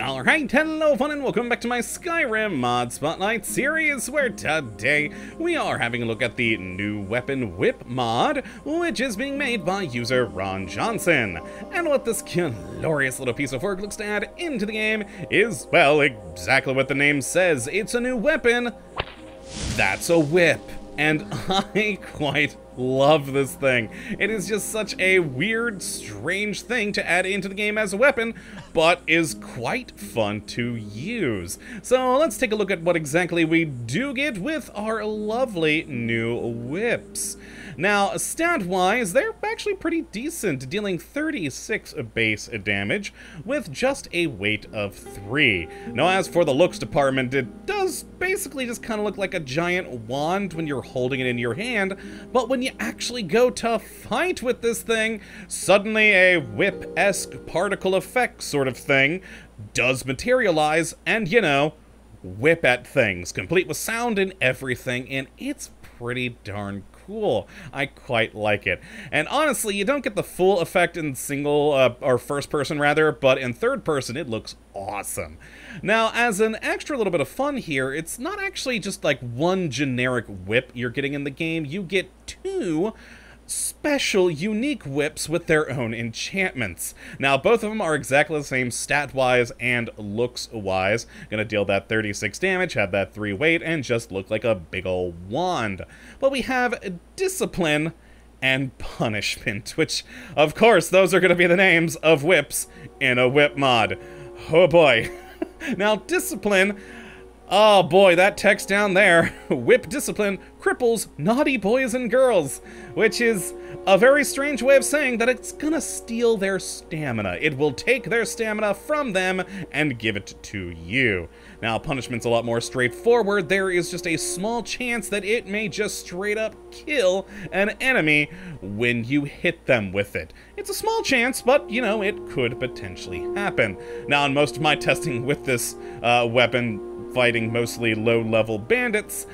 Alright, hello fun and welcome back to my Skyrim Mod Spotlight series, where today we are having a look at the new weapon whip mod, which is being made by user Ron Johnson. And what this glorious little piece of work looks to add into the game is, well, exactly what the name says. It's a new weapon that's a whip. And I quite love this thing. It is just such a weird, strange thing to add into the game as a weapon, but is quite fun to use. So let's take a look at what exactly we do get with our lovely new whips. Now, stat-wise, they're actually pretty decent, dealing 36 base damage with just a weight of 3. Now, as for the looks department, it does basically just kind of look like a giant wand when you're holding it in your hand, but when you actually go to fight with this thing, suddenly a whip-esque particle effect sort of thing does materialize and, you know, whip at things, complete with sound and everything, and it's pretty darn cool. I quite like it. And honestly, you don't get the full effect in single, or first person rather, but in third person it looks awesome. Now, as an extra little bit of fun here, it's not actually just like one generic whip you're getting in the game. You get two special, unique whips with their own enchantments. Now, both of them are exactly the same stat-wise and looks-wise. Gonna deal that 36 damage, have that 3 weight, and just look like a big ol' wand. But we have Discipline and Punishment, which, of course, those are gonna be the names of whips in a whip mod. Oh boy. Now, Discipline, oh boy, that text down there, whip discipline cripples naughty boys and girls, which is a very strange way of saying that it's gonna steal their stamina. It will take their stamina from them and give it to you. Now, punishment's a lot more straightforward. There is just a small chance that it may just straight up kill an enemy when you hit them with it. It's a small chance, but, you know, it could potentially happen. Now, in most of my testing with this weapon, fighting mostly low-level bandits,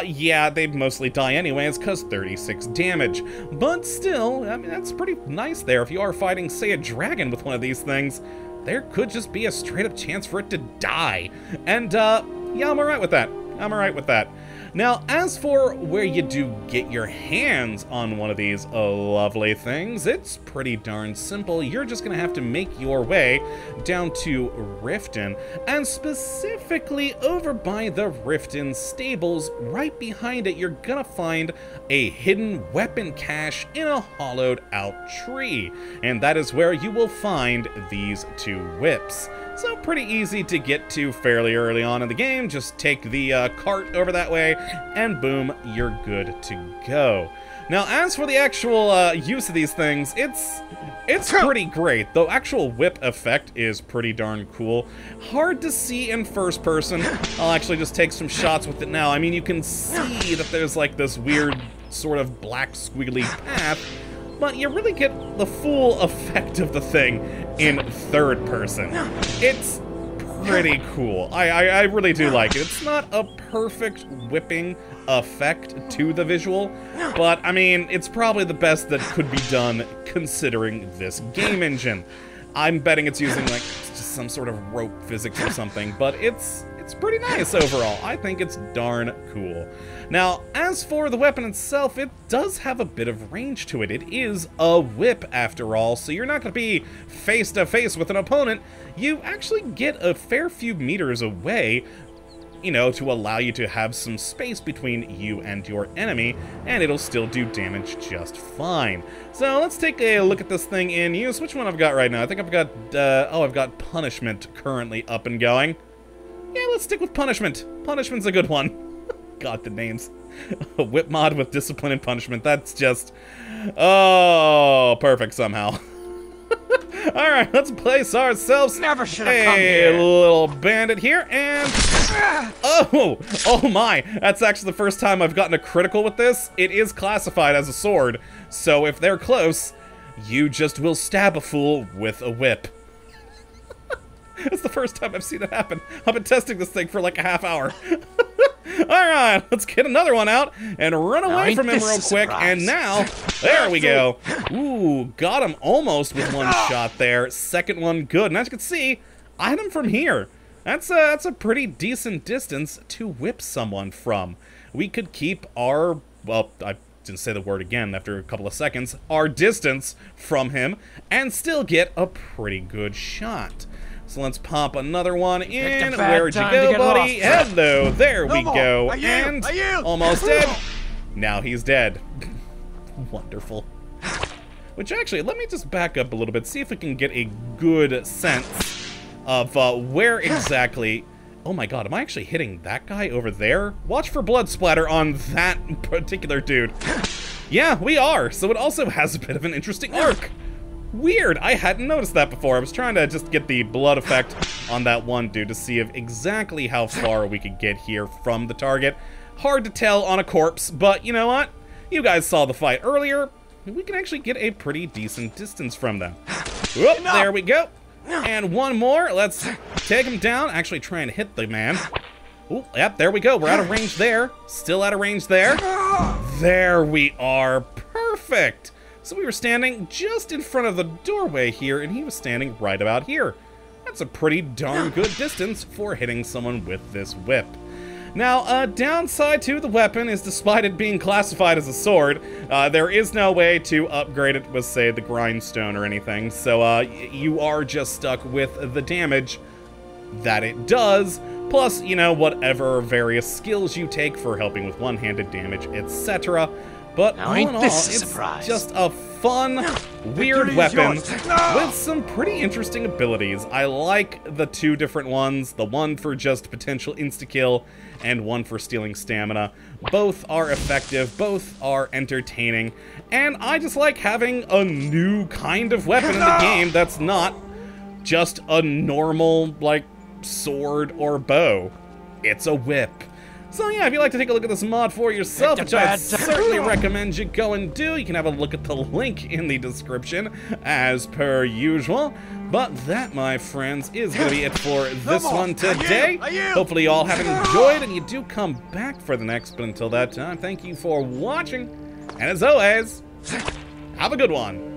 yeah, they mostly die anyways, cause 36 damage. But still, I mean, that's pretty nice there. If you are fighting, say, a dragon with one of these things, there could just be a straight-up chance for it to die. And, yeah, I'm alright with that. I'm alright with that. Now, as for where you do get your hands on one of these lovely things, it's pretty darn simple. You're just gonna have to make your way down to Riften, and specifically over by the Riften stables. Right behind it, you're gonna find a hidden weapon cache in a hollowed out tree, and that is where you will find these two whips. So pretty easy to get to fairly early on in the game. Just take the cart over that way, and boom, you're good to go. Now, as for the actual use of these things, it's pretty great. The actual whip effect is pretty darn cool. Hard to see in first person. I'll actually just take some shots with it now. I mean, you can see that there's like this weird sort of black squiggly path, but you really get the full effect of the thing in third person. It's pretty cool. I really do like it. It's not a perfect whipping effect to the visual, but I mean, it's probably the best that could be done considering this game engine. I'm betting it's using like just some sort of rope physics or something, but it's pretty nice overall. I think it's darn cool. Now, as for the weapon itself, it does have a bit of range to it. It is a whip after all, so you're not going to be face to face with an opponent. You actually get a fair few meters away, you know, to allow you to have some space between you and your enemy, and it'll still do damage just fine. So let's take a look at this thing in use. Which one I've got right now? I think I've got, I've got Punishment currently up and going. Yeah, let's stick with Punishment. Punishment's a good one. God, the names. A whip mod with Discipline and Punishment. That's just, oh, perfect somehow. Alright, let's place ourselves Never should have come here. A little bandit here, and oh my, that's actually the first time I've gotten a critical with this. It is classified as a sword, so if they're close, you just will stab a fool with a whip. That's the first time I've seen it happen. I've been testing this thing for like a half hour. Alright, let's get another one out and run away from him real quick. And now, there we go. Ooh, got him almost with one shot there. Second one good. And as you can see, item from here. That's a pretty decent distance to whip someone from. We could keep our, well, I didn't say the word again after a couple of seconds, our distance from him, and still get a pretty good shot. So let's pop another one in. Where'd you go, buddy? Hello, there we go. And almost dead. Now he's dead. Wonderful. Which actually, let me just back up a little bit, see if we can get a good sense of where exactly... Oh my god, am I actually hitting that guy over there? Watch for blood splatter on that particular dude. Yeah, we are. So it also has a bit of an interesting arc. Weird, I hadn't noticed that before. I was trying to just get the blood effect on that one dude to see if exactly how far we could get here from the target. Hard to tell on a corpse, but you know what? You guys saw the fight earlier. We can actually get a pretty decent distance from them. Whoop, there we go. And one more. Let's take him down. Actually try and hit the man. Oh, yep, there we go. We're out of range there. Still out of range there. There we are. Perfect. So we were standing just in front of the doorway here, and he was standing right about here. That's a pretty darn good distance for hitting someone with this whip. Now, a downside to the weapon is despite it being classified as a sword, there is no way to upgrade it with, say, the grindstone or anything, so you are just stuck with the damage that it does, plus, you know, whatever various skills you take for helping with one-handed damage, etc. But all in all, it's just a fun, weird weapon with some pretty interesting abilities. I like the two different ones, the one for just potential insta-kill and one for stealing stamina. Both are effective, both are entertaining, and I just like having a new kind of weapon in the game that's not just a normal, like, sword or bow. It's a whip. So yeah, if you'd like to take a look at this mod for yourself, which I'd certainly recommend you go and do, you can have a look at the link in the description, as per usual. But that, my friends, is going to be it for this one today. Hopefully you all have enjoyed, and you do come back for the next, but until that time, thank you for watching, and as always, have a good one.